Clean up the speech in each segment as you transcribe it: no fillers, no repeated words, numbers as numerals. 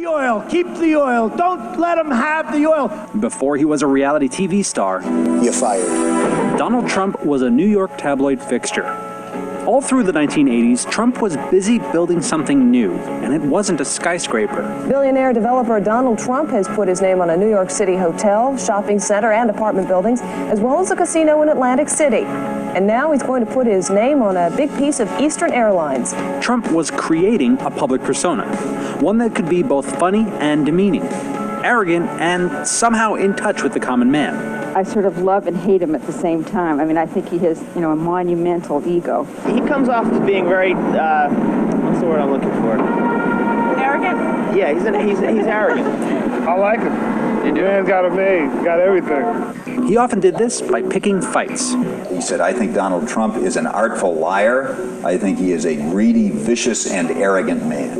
oil. Keep the oil. Don't let them have the oil. Before he was a reality TV star, You're fired. Donald Trump was a New York tabloid fixture. All through the 1980s, Trump was busy building something new, and it wasn't a skyscraper. Billionaire developer Donald Trump has put his name on a New York City hotel, shopping center, and apartment buildings, as well as a casino in Atlantic City. And now he's going to put his name on a big piece of Eastern Airlines. Trump was creating a public persona, one that could be both funny and demeaning, arrogant and somehow in touch with the common man. I sort of love and hate him at the same time. I mean, I think he has, a monumental ego. He comes off as being very, what's the word I'm looking for? Arrogant? Yeah, he's arrogant. I like him. You do? Man's got it made, got everything. He often did this by picking fights. He said, I think Donald Trump is an artful liar. I think he is a greedy, vicious, and arrogant man.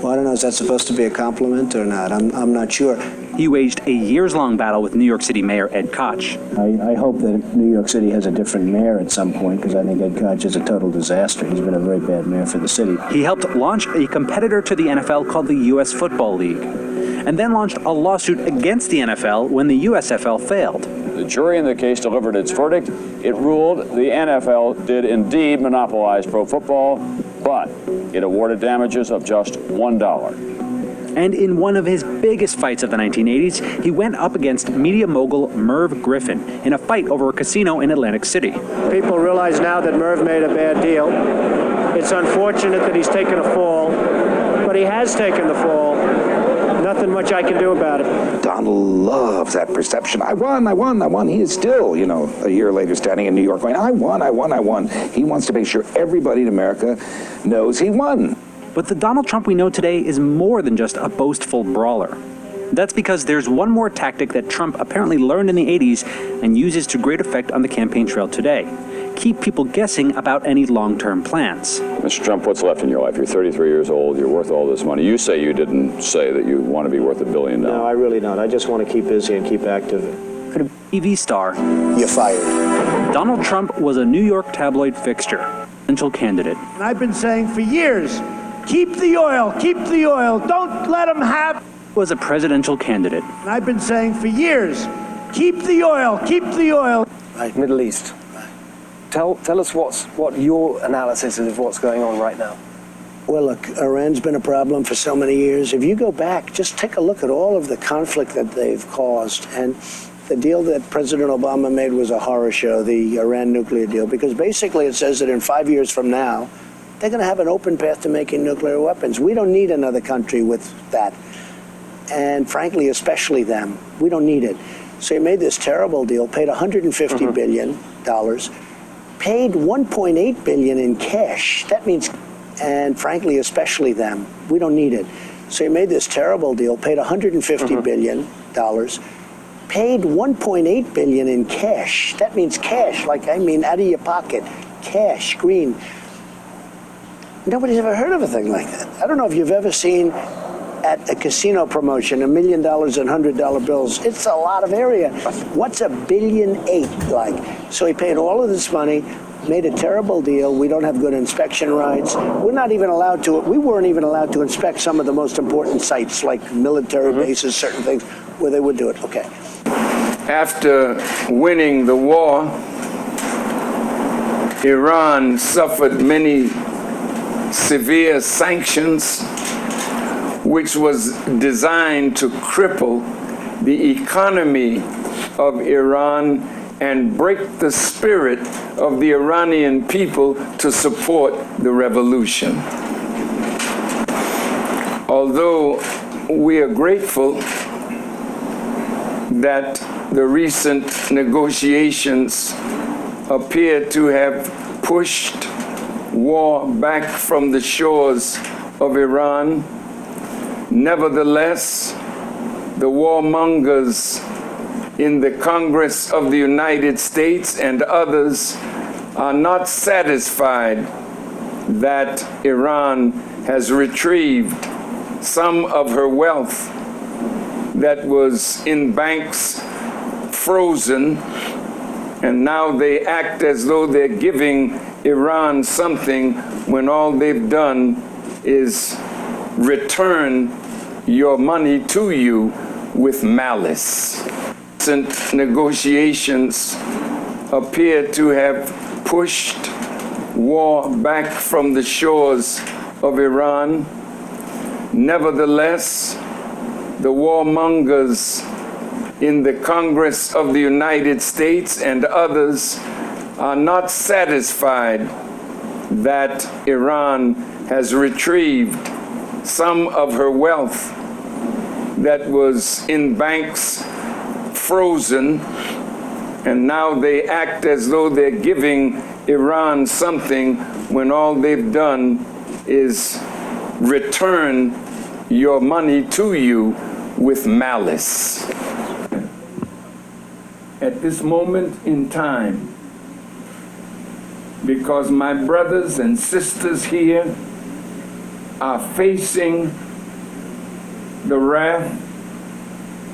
Well, I don't know, is that supposed to be a compliment or not? I'm not sure. He waged a years-long battle with New York City Mayor Ed Koch. I hope that New York City has a different mayor at some point, because I think Ed Koch is a total disaster. He's been a very bad mayor for the city. He helped launch a competitor to the NFL called the U.S. Football League, and then launched a lawsuit against the NFL when the USFL failed. The jury in the case delivered its verdict. It ruled the NFL did indeed monopolize pro football, but it awarded damages of just $1. And in one of his biggest fights of the 1980s, he went up against media mogul Merv Griffin in a fight over a casino in Atlantic City. People realize now that Merv made a bad deal. It's unfortunate that he's taken a fall, but he has taken the fall. Nothing much I can do about it. Donald loves that perception. I won. He is still, a year later standing in New York going, I won. He wants to make sure everybody in America knows he won. But the Donald Trump we know today is more than just a boastful brawler. That's because there's one more tactic that Trump apparently learned in the 80s and uses to great effect on the campaign trail today. Keep people guessing about any long-term plans. Mr. Trump, what's left in your life? You're 33 years old. You're worth all this money. You say you didn't say that you want to be worth $1 billion. No, I really don't. I just want to keep busy and keep active. TV star. You're fired. Donald Trump was a New York tabloid fixture, presidential candidate. And I've been saying for years, keep the oil. Keep the oil. Don't let them have. Was a presidential candidate. And I've been saying for years, keep the oil. Keep the oil. Right, Middle East. Tell us what your analysis is of what's going on right now. Well, look, Iran's been a problem for so many years. If you go back, just take a look at all of the conflict that they've caused. And the deal that President Obama made was a horror show, the Iran nuclear deal, because basically it says that in 5 years from now, they're going to have an open path to making nuclear weapons. We don't need another country with that. And frankly, especially them. We don't need it. So he made this terrible deal, paid $150 billion, paid $1.8 billion in cash. That means, and frankly, especially them. We don't need it. So he made this terrible deal, paid $150 billion, paid $1.8 billion in cash. That means cash, out of your pocket. Cash, green. Nobody's ever heard of a thing like that. I don't know if you've ever seen at a casino promotion $1 million in $100 bills. It's a lot of area. What's $1.8 billion like? So he paid all of this money, made a terrible deal. We don't have good inspection rights. We weren't even allowed to inspect some of the most important sites like military bases, certain things where they would do it. Okay. After winning the war, Iran suffered many severe sanctions, which was designed to cripple the economy of Iran and break the spirit of the Iranian people to support the revolution. Although we are grateful that the recent negotiations appear to have pushed war back from the shores of Iran, nevertheless, the warmongers in the Congress of the United States and others are not satisfied that Iran has retrieved some of her wealth that was in banks frozen, and now they act as though they're giving Iran something when all they've done is return your money to you with malice. Recent negotiations appear to have pushed war back from the shores of Iran. Nevertheless, the warmongers in the Congress of the United States and others are not satisfied that Iran has retrieved some of her wealth that was in banks frozen, and now they act as though they're giving Iran something when all they've done is return your money to you with malice. At this moment in time, because my brothers and sisters here are facing the wrath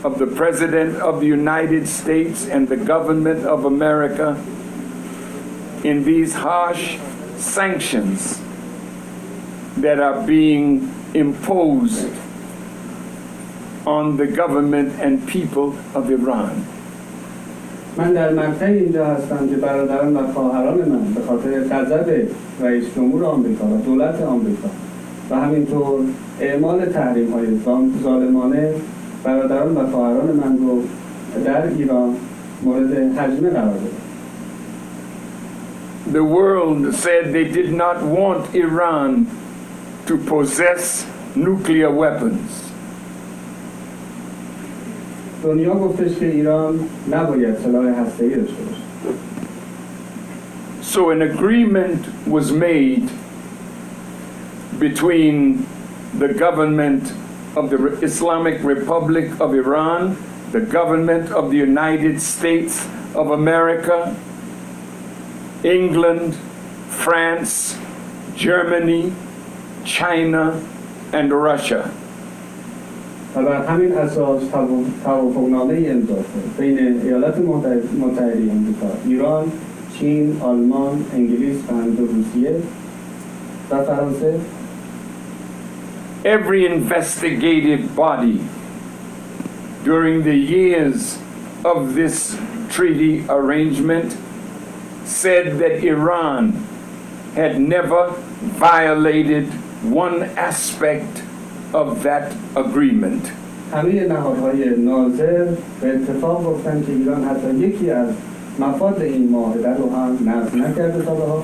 of the President of the United States and the government of America in these harsh sanctions that are being imposed on the government and people of Iran. من در مقطع اینجا هستم که برادران و خواهران من به خاطر غضب رئیس جمهور آمریکا و دولت آمریکا و همینطور اعمال تحریم‌های ظالمانه برادران و خواهران من رو در ایران مورد هجمه قرار دادند. The world said they did not want Iran to possess nuclear weapons. دنیا گفتش که ایران نباید سلاح هسته‌ای داشته باشه. So an agreement was made between the government of the Islamic Republic of Iran, the government of the United States of America, England, France, Germany, China, and Russia. و بر همین اساس توافقنامه امضا شد بین ایالات متحده آمریکا، ایران، چین، آلمان، انگلیس و همینطور روسیه و فرانسه. Every investigative body during the years of this treaty arrangement said that Iran had never violated one aspect of that agreement. همه نهادهای ناظر به اتفاق گفتن که ایران حتی یکی از مفاد این معاهده رو هم نقض نکرده تا به حال.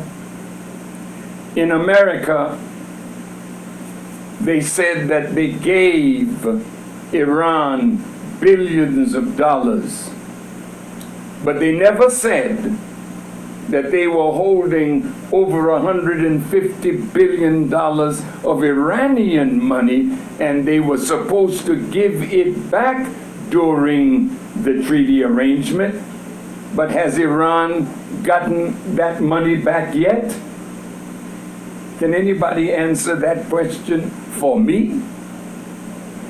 In America, they said that they gave Iran billions of dollars, but they never said that they were holding over $150 billion of Iranian money, and they were supposed to give it back during the treaty arrangement. But has Iran gotten that money back yet? Can anybody answer that question for me?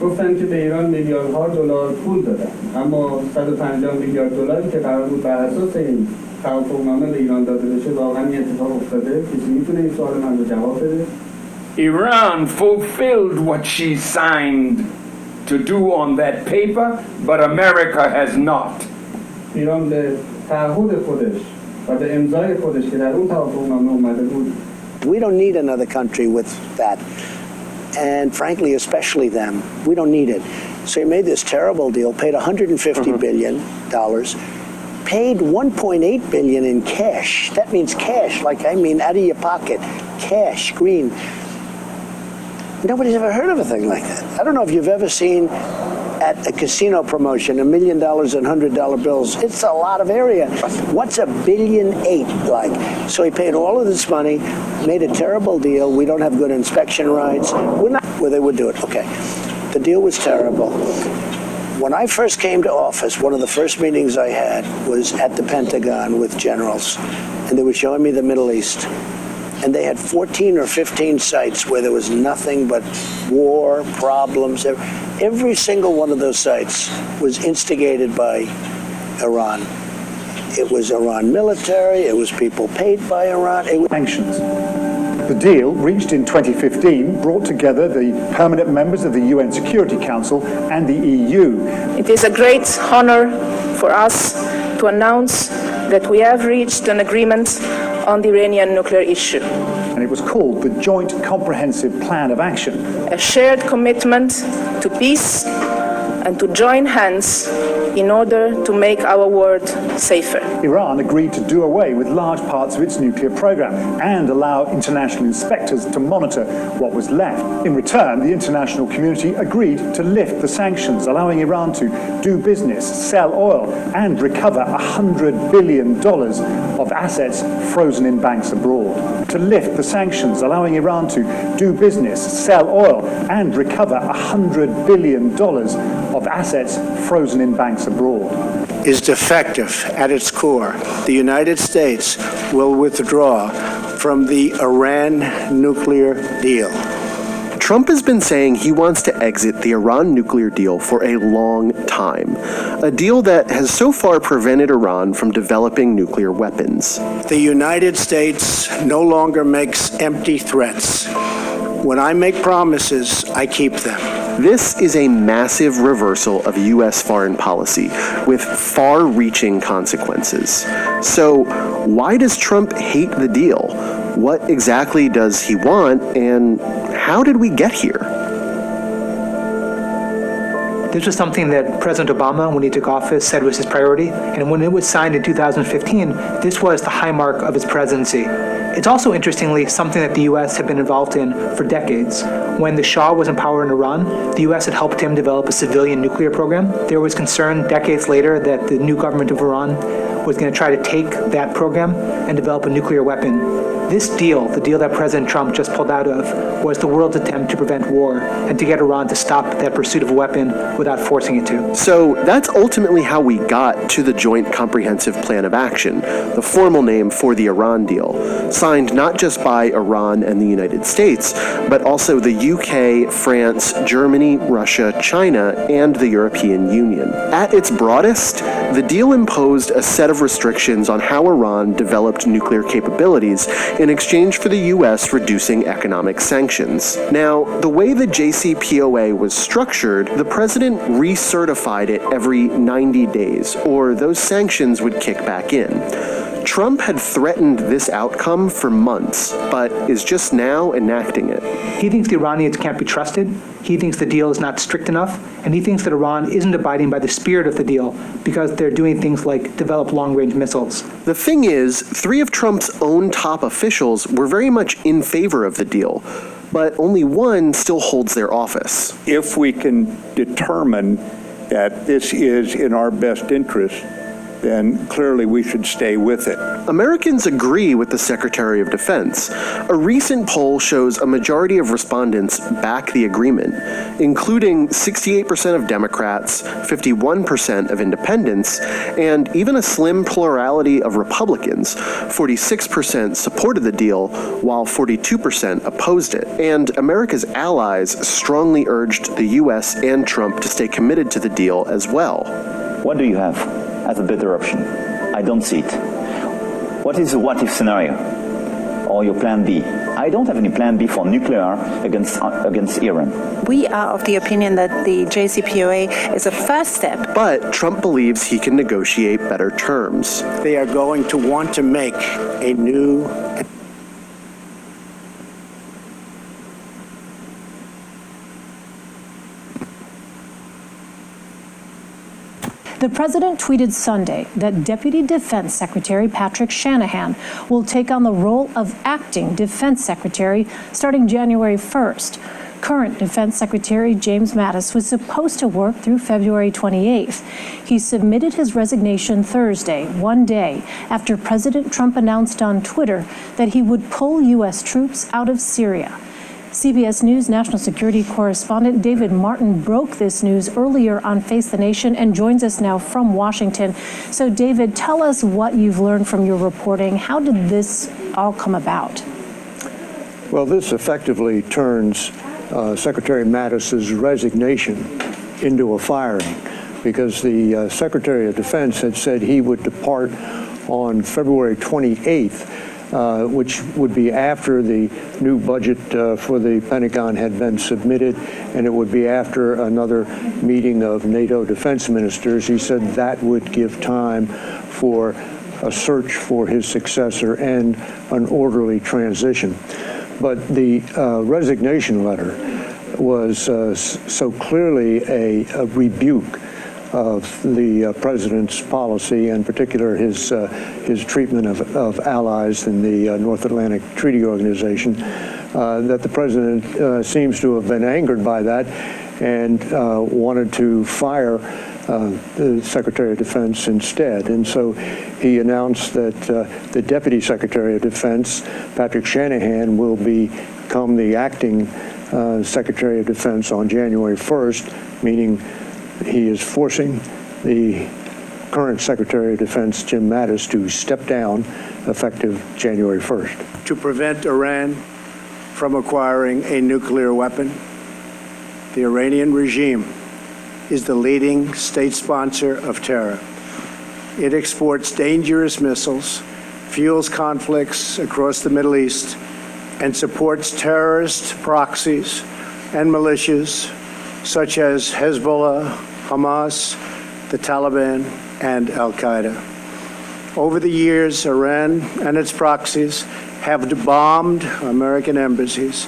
گفتن که به ایران میلیاردها دلار پول دادن، اما 150 میلیارد دلاری که قرار بود بر اساس این توافقنامه به ایران داده بشه واقعا این اتفاق افتاده؟ کسی میتونه این سوال من رو جواب بده؟ Iran fulfilled what she signed to do on that paper, but America has not. ایران به تعهد خودش و به امضای خودش که در اون توافقنامه اومده بود. We don't need another country with that. And frankly, especially them. We don't need it. So he made this terrible deal, paid $150 billion, paid $1.8 billion in cash. That means cash, like I mean out of your pocket. Cash, green. Nobody's ever heard of a thing like that. I don't know if you've ever seen at a casino promotion $1 million in $100 bills. It's a lot of area. What's $1.8 billion like? So he paid all of this money, made a terrible deal. We don't have good inspection rights. We're not where they would do it. Okay. The deal was terrible. When I first came to office, one of the first meetings I had was at the Pentagon with generals, and they were showing me the Middle East. And they had 14 or 15 sites where there was nothing but war, problems. Every single one of those sites was instigated by Iran. It was Iran military. It was people paid by Iran. It was sanctions. The deal, reached in 2015, brought together the permanent members of the UN Security Council and the EU. It is a great honor for us to announce that we have reached an agreement on the Iranian nuclear issue. And it was called the Joint Comprehensive Plan of Action. A shared commitment to peace and to join hands in order to make our world safer. Iran agreed to do away with large parts of its nuclear program and allow international inspectors to monitor what was left. In return, the international community agreed to lift the sanctions, allowing Iran to do business, sell oil, and recover $100 billion of assets frozen in banks abroad. To lift the sanctions, allowing Iran to do business, sell oil, and recover $100 billion of assets frozen in banks abroad. Is defective at its core. The United States will withdraw from the Iran nuclear deal. Trump has been saying he wants to exit the Iran nuclear deal for a long time, a deal that has so far prevented Iran from developing nuclear weapons. The United States no longer makes empty threats. When I make promises, I keep them. This is a massive reversal of U.S. foreign policy with far-reaching consequences. So, why does Trump hate the deal? What exactly does he want, and how did we get here? This was something that President Obama, when he took office, said was his priority, and when it was signed in 2015, this was the high mark of his presidency. It's also, interestingly, something that the U.S. had been involved in for decades. When the Shah was in power in Iran, the U.S. had helped him develop a civilian nuclear program. There was concern decades later that the new government of Iran was going to try to take that program and develop a nuclear weapon. This deal, the deal that President Trump just pulled out of, was the world's attempt to prevent war and to get Iran to stop that pursuit of a weapon without forcing it to. So that's ultimately how we got to the Joint Comprehensive Plan of Action, the formal name for the Iran deal, signed not just by Iran and the United States, but also the UK, France, Germany, Russia, China, and the European Union. At its broadest, the deal imposed a set of restrictions on how Iran developed nuclear capabilities in exchange for the U.S. reducing economic sanctions. Now, the way the JCPOA was structured, the president recertified it every 90 days, or those sanctions would kick back in. Trump had threatened this outcome for months, but is just now enacting it. He thinks the Iranians can't be trusted, he thinks the deal is not strict enough, and he thinks that Iran isn't abiding by the spirit of the deal because they're doing things like develop long-range missiles. The thing is, 3 of Trump's own top officials were very much in favor of the deal, but only 1 still holds their office. If we can determine that this is in our best interest, then clearly we should stay with it. Americans agree with the Secretary of Defense. A recent poll shows a majority of respondents back the agreement, including 68% of Democrats, 51% of independents, and even a slim plurality of Republicans. 46% supported the deal, while 42% opposed it. And America's allies strongly urged the U.S. and Trump to stay committed to the deal as well. What do you have as a better option? I don't see it. What is the what-if scenario? Or your plan B? I don't have any plan B for nuclear against Iran. We are of the opinion that the JCPOA is a first step. But Trump believes he can negotiate better terms. They are going to want to make a new The president tweeted Sunday that Deputy Defense Secretary Patrick Shanahan will take on the role of acting Defense Secretary starting January 1st. Current Defense Secretary James Mattis was supposed to work through February 28th. He submitted his resignation Thursday, one day after President Trump announced on Twitter that he would pull U.S. troops out of Syria. CBS News national security correspondent David Martin broke this news earlier on Face the Nation and joins us now from Washington. So, David, tell us what you've learned from your reporting. How did this all come about? Well, this effectively turns Secretary Mattis's resignation into a firing, because the Secretary of Defense had said he would depart on February 28th. which would be after the new budget for the Pentagon had been submitted, and it would be after another meeting of NATO defense ministers. He said that would give time for a search for his successor and an orderly transition. But the resignation letter was so clearly a rebuke of the president's policy, in particular his treatment of allies in the North Atlantic Treaty Organization, that the president seems to have been angered by that and wanted to fire the Secretary of Defense instead. And so he announced that the Deputy Secretary of Defense, Patrick Shanahan, will become the acting Secretary of Defense on January 1st, meaning he is forcing the current Secretary of Defense, Jim Mattis, to step down effective January 1st. To prevent Iran from acquiring a nuclear weapon, the Iranian regime is the leading state sponsor of terror. It exports dangerous missiles, fuels conflicts across the Middle East, and supports terrorist proxies and militias such as Hezbollah, Hamas, the Taliban, and Al-Qaeda. Over the years, Iran and its proxies have bombed American embassies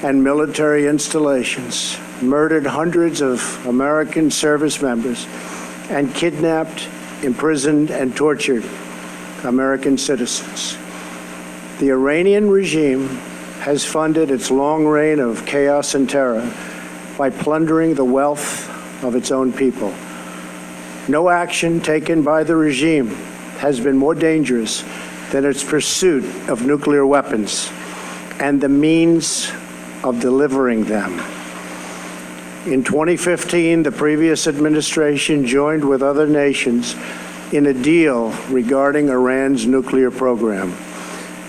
and military installations, murdered hundreds of American service members, and kidnapped, imprisoned, and tortured American citizens. The Iranian regime has funded its long reign of chaos and terror by plundering the wealth of its own people. No action taken by the regime has been more dangerous than its pursuit of nuclear weapons and the means of delivering them. In 2015, the previous administration joined with other nations in a deal regarding Iran's nuclear program.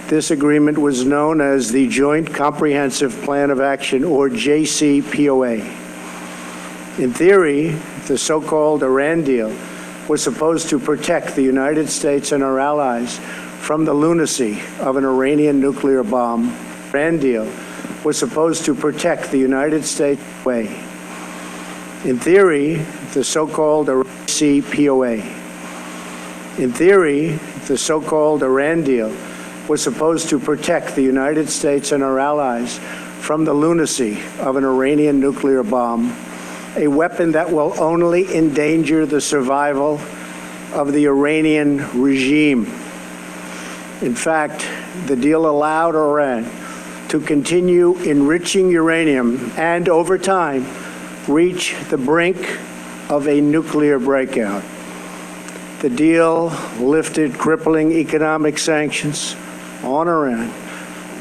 This agreement was known as the Joint Comprehensive Plan of Action, or JCPOA. In theory, the so-called Iran deal was supposed to protect the United States and our allies from the lunacy of an Iranian nuclear bomb. The Iran deal was supposed to protect the United States way. In theory, the so-called JCPOA. In theory, the so-called Iran deal was supposed to protect the United States and our allies from the lunacy of an Iranian nuclear bomb, a weapon that will only endanger the survival of the Iranian regime. In fact, the deal allowed Iran to continue enriching uranium and, over time, reach the brink of a nuclear breakout. The deal lifted crippling economic sanctions on Iran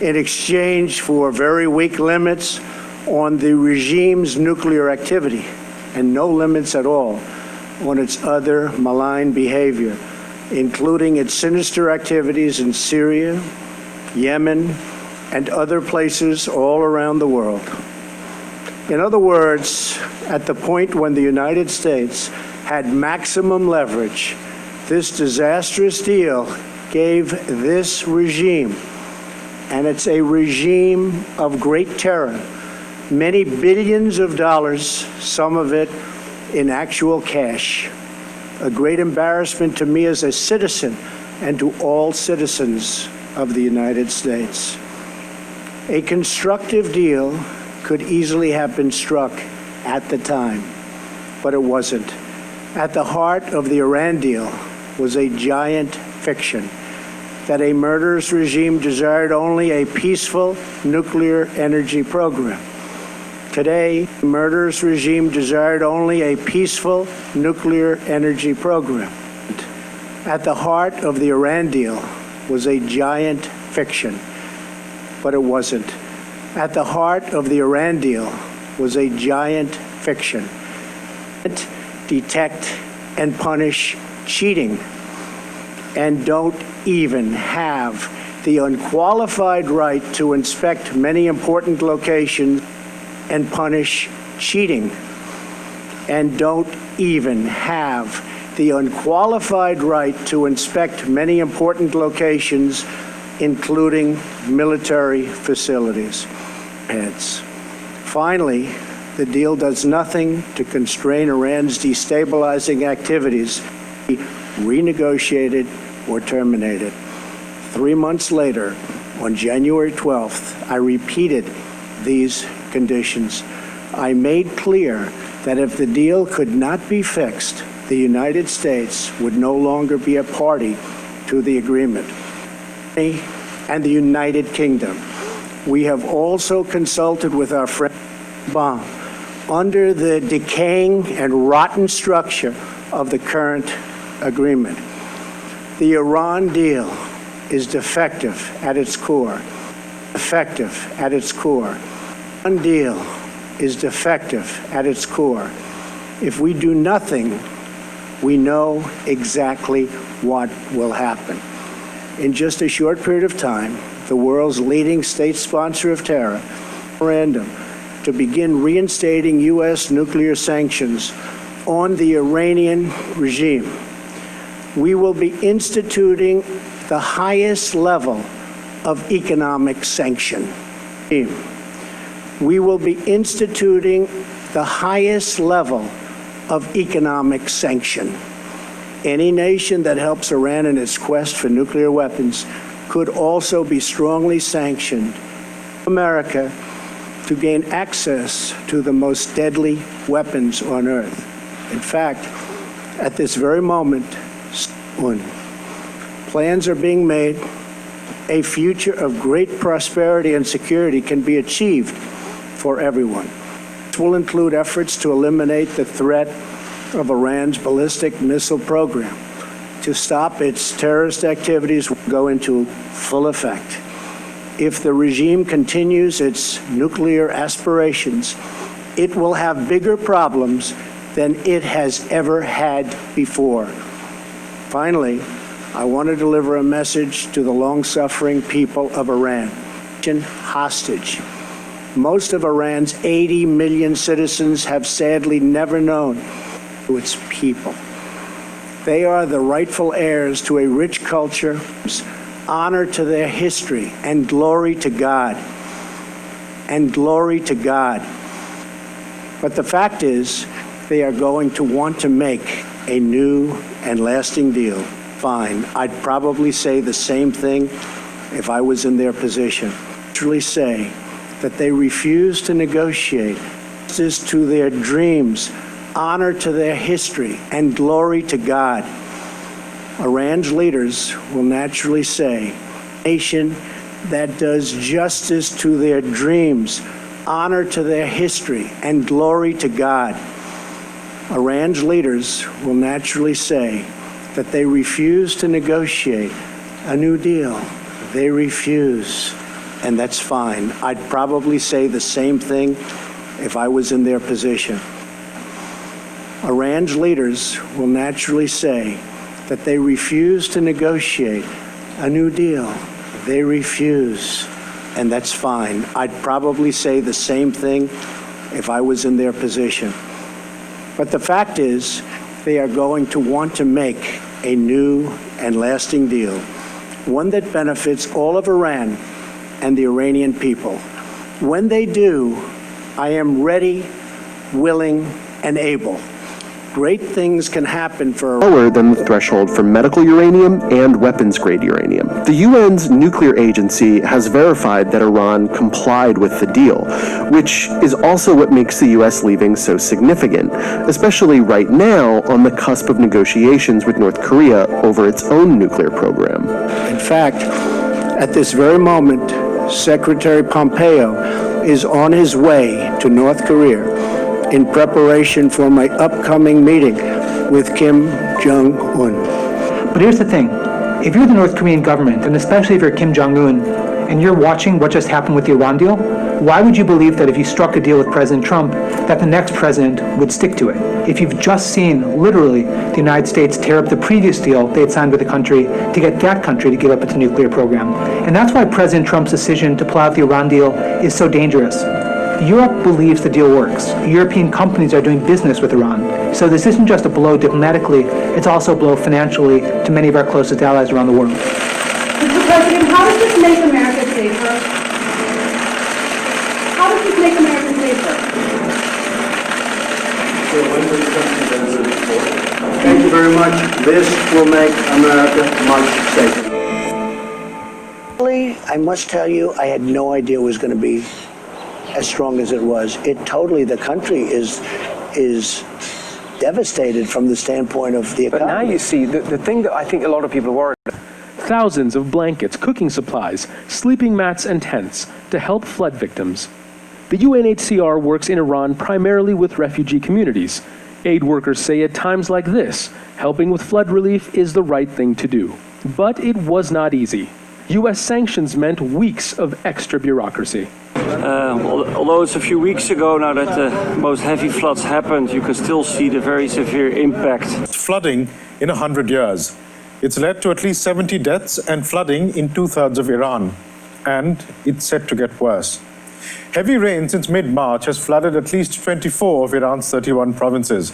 in exchange for very weak limits on the regime's nuclear activity and no limits at all on its other malign behavior, including its sinister activities in Syria, Yemen, and other places all around the world. In other words, at the point when the United States had maximum leverage, this disastrous deal gave this regime, and it's a regime of great terror, many billions of dollars, some of it in actual cash. A great embarrassment to me as a citizen and to all citizens of the United States. A constructive deal could easily have been struck at the time, but it wasn't. At the heart of the Iran deal was a giant fiction that a murderous regime desired only a peaceful nuclear energy program. Today, the murderous regime desired only a peaceful nuclear energy program. At the heart of the Iran deal was a giant fiction, but it wasn't. At the heart of the Iran deal was a giant fiction. Detect and punish cheating, and don't even have the unqualified right to inspect many important locations and punish cheating, and don't even have the unqualified right to inspect many important locations including military facilities. Finally, the deal does nothing to constrain Iran's destabilizing activities, renegotiated or terminated. 3 months later, on January 12th, I repeated these conditions. I made clear that if the deal could not be fixed, the United States would no longer be a party to the agreement. And the United Kingdom. We have also consulted with our friend Obama under the decaying and rotten structure of the current agreement. The Iran deal is defective at its core. Defective at its core. The Iran deal is defective at its core. If we do nothing, we know exactly what will happen. In just a short period of time, the world's leading state sponsor of terror, memorandum to begin reinstating U.S. nuclear sanctions on the Iranian regime. We will be instituting the highest level of economic sanction. We will be instituting the highest level of economic sanction. Any nation that helps Iran in its quest for nuclear weapons could also be strongly sanctioned. America to gain access to the most deadly weapons on earth. In fact, at this very moment, plans are being made. A future of great prosperity and security can be achieved for everyone. This will include efforts to eliminate the threat of Iran's ballistic missile program. To stop its terrorist activities will go into full effect. If the regime continues its nuclear aspirations, it will have bigger problems than it has ever had before. Finally, I want to deliver a message to the long-suffering people of Iran. Hostage. Most of Iran's 80 million citizens have sadly never known its people. They are the rightful heirs to a rich culture, honor to their history, and glory to God. And glory to God. But the fact is, they are going to want to make a new and lasting deal. Fine. I'd probably say the same thing if I was in their position. Truly say that they refuse to negotiate. This is to their dreams, honor to their history, and glory to God. Iran's leaders will naturally say, a nation that does justice to their dreams, honor to their history, and glory to God. Iran's leaders will naturally say that they refuse to negotiate a new deal. They refuse, and that's fine. I'd probably say the same thing if I was in their position. Iran's leaders will naturally say that they refuse to negotiate a new deal. They refuse, and that's fine. I'd probably say the same thing if I was in their position. But the fact is, they are going to want to make a new and lasting deal, one that benefits all of Iran and the Iranian people. When they do, I am ready, willing, and able. Great things can happen for lower than the threshold for medical uranium and weapons-grade uranium. The UN's nuclear agency has verified that Iran complied with the deal, which is also what makes the U.S. leaving so significant, especially right now on the cusp of negotiations with North Korea over its own nuclear program. In fact, at this very moment, Secretary Pompeo is on his way to North Korea in preparation for my upcoming meeting with Kim Jong-un. But here's the thing. If you're the North Korean government, and especially if you're Kim Jong-un, and you're watching what just happened with the Iran deal, why would you believe that if you struck a deal with President Trump, that the next president would stick to it? If you've just seen, literally, the United States tear up the previous deal they had signed with the country to get that country to give up its nuclear program. And that's why President Trump's decision to pull out the Iran deal is so dangerous. Europe believes the deal works. European companies are doing business with Iran. So this isn't just a blow diplomatically, it's also a blow financially to many of our closest allies around the world. Mr. President, how does this this make America safer? How does this make America safer? Thank you very much. This will make America much safer. I must tell you, I had no idea it was going to be as strong as it was. The country is devastated from the standpoint of the economy. But now you see, the thing that I think a lot of people are worried about. Thousands of blankets, cooking supplies, sleeping mats, and tents to help flood victims. The UNHCR works in Iran primarily with refugee communities. Aid workers say at times like this, helping with flood relief is the right thing to do. But it was not easy. U.S. sanctions meant weeks of extra bureaucracy. Although it's a few weeks ago now that the most heavy floods happened, you can still see the very severe impact. Flooding in 100 years. It's led to at least 70 deaths and flooding in 2/3 of Iran. And it's set to get worse. Heavy rain since mid-March has flooded at least 24 of Iran's 31 provinces.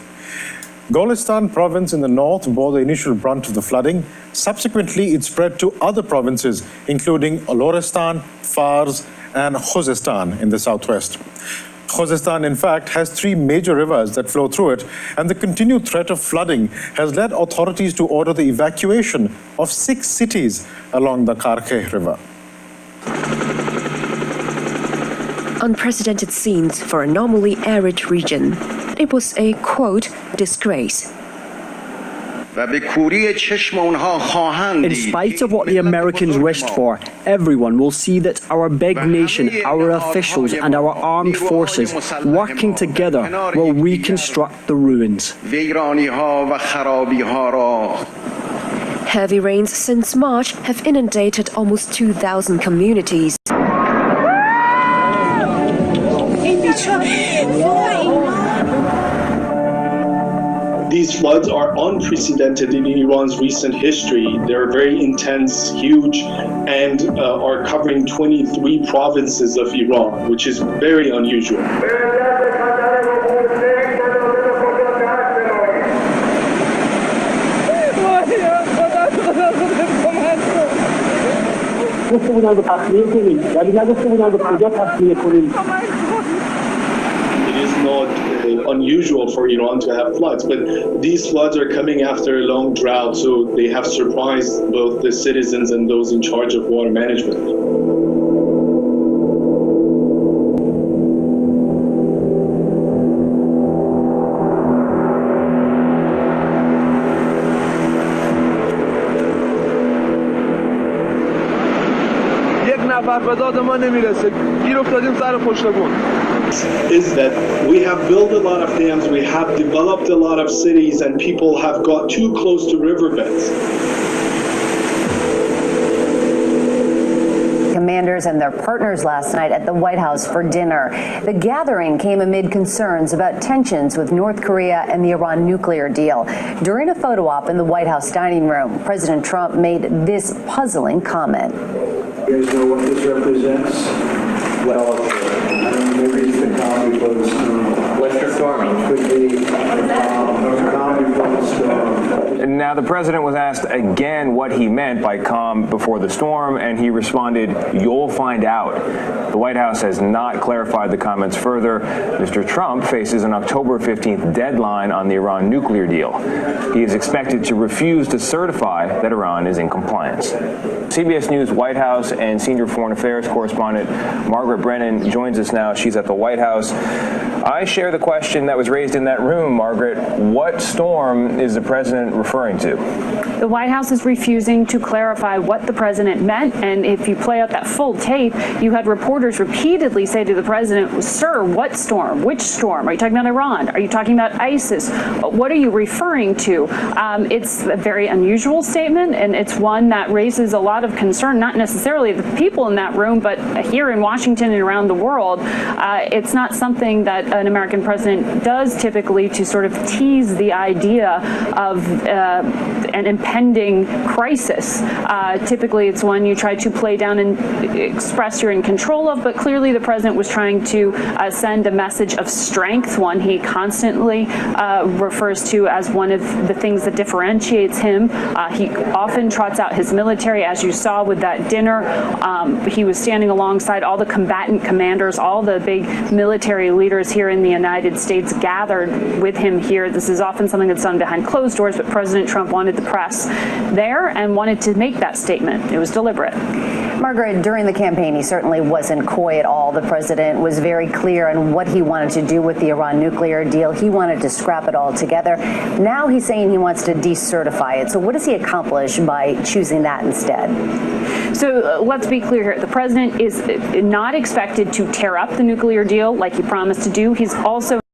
Golestan province in the north bore the initial brunt of the flooding. Subsequently, it spread to other provinces, including Lorestan, Fars, and Khuzestan in the southwest. Khuzestan, in fact, has 3 major rivers that flow through it, and the continued threat of flooding has led authorities to order the evacuation of 6 cities along the Karkeh River. Unprecedented scenes for a normally arid region. It was a, quote, disgrace. In spite of what the Americans wished for, everyone will see that our big nation, our officials, and our armed forces, working together, will reconstruct the ruins. Heavy rains since March have inundated almost 2,000 communities. These floods are unprecedented in Iran's recent history. They're very intense, huge, and are covering 23 provinces of Iran, which is very unusual. It is not unusual for Iran to have floods, but these floods are coming after a long drought, so they have surprised both the citizens and those in charge of water management. Is that we have built a lot of dams, we have developed a lot of cities, and people have got too close to riverbeds. Commanders and their partners last night at the White House for dinner. The gathering came amid concerns about tensions with North Korea and the Iran nuclear deal. During a photo op in the White House dining room, President Trump made this puzzling comment. You guys know what this represents? Well, I don't know, maybe it's the comedy for the storm. Western storming. Could be comedy for the storm. Now, the president was asked again what he meant by calm before the storm, and he responded, "You'll find out." The White House has not clarified the comments further. Mr. Trump faces an October 15th deadline on the Iran nuclear deal. He is expected to refuse to certify that Iran is in compliance. CBS News White House and senior foreign affairs correspondent Margaret Brennan joins us now. She's at the White House. I share the question that was raised in that room, Margaret. What storm is the president referring to? The White House is refusing to clarify what the president meant, and if you play out that full tape, you had reporters repeatedly say to the president, "Sir, what storm? Which storm? Are you talking about Iran? Are you talking about ISIS? What are you referring to?" It's a very unusual statement, and it's one that raises a lot of concern, not necessarily the people in that room, but here in Washington and around the world. It's not something that an American president does typically to sort of tease the idea of an impending crisis. Typically, it's one you try to play down and express you're in control of, but clearly the president was trying to send a message of strength, one he constantly refers to as one of the things that differentiates him. He often trots out his military, as you saw with that dinner. He was standing alongside all the combatant commanders, all the big military leaders here in the United States gathered with him here. This is often something that's done behind closed doors, but President Trump wanted the press there and wanted to make that statement. It was deliberate. Margaret, during the campaign, he certainly wasn't coy at all. The president was very clear on what he wanted to do with the Iran nuclear deal. He wanted to scrap it all together. Now he's saying he wants to decertify it. So what does he accomplish by choosing that instead? So let's be clear here. The president is not expected to tear up the nuclear deal like he promised to do. He's also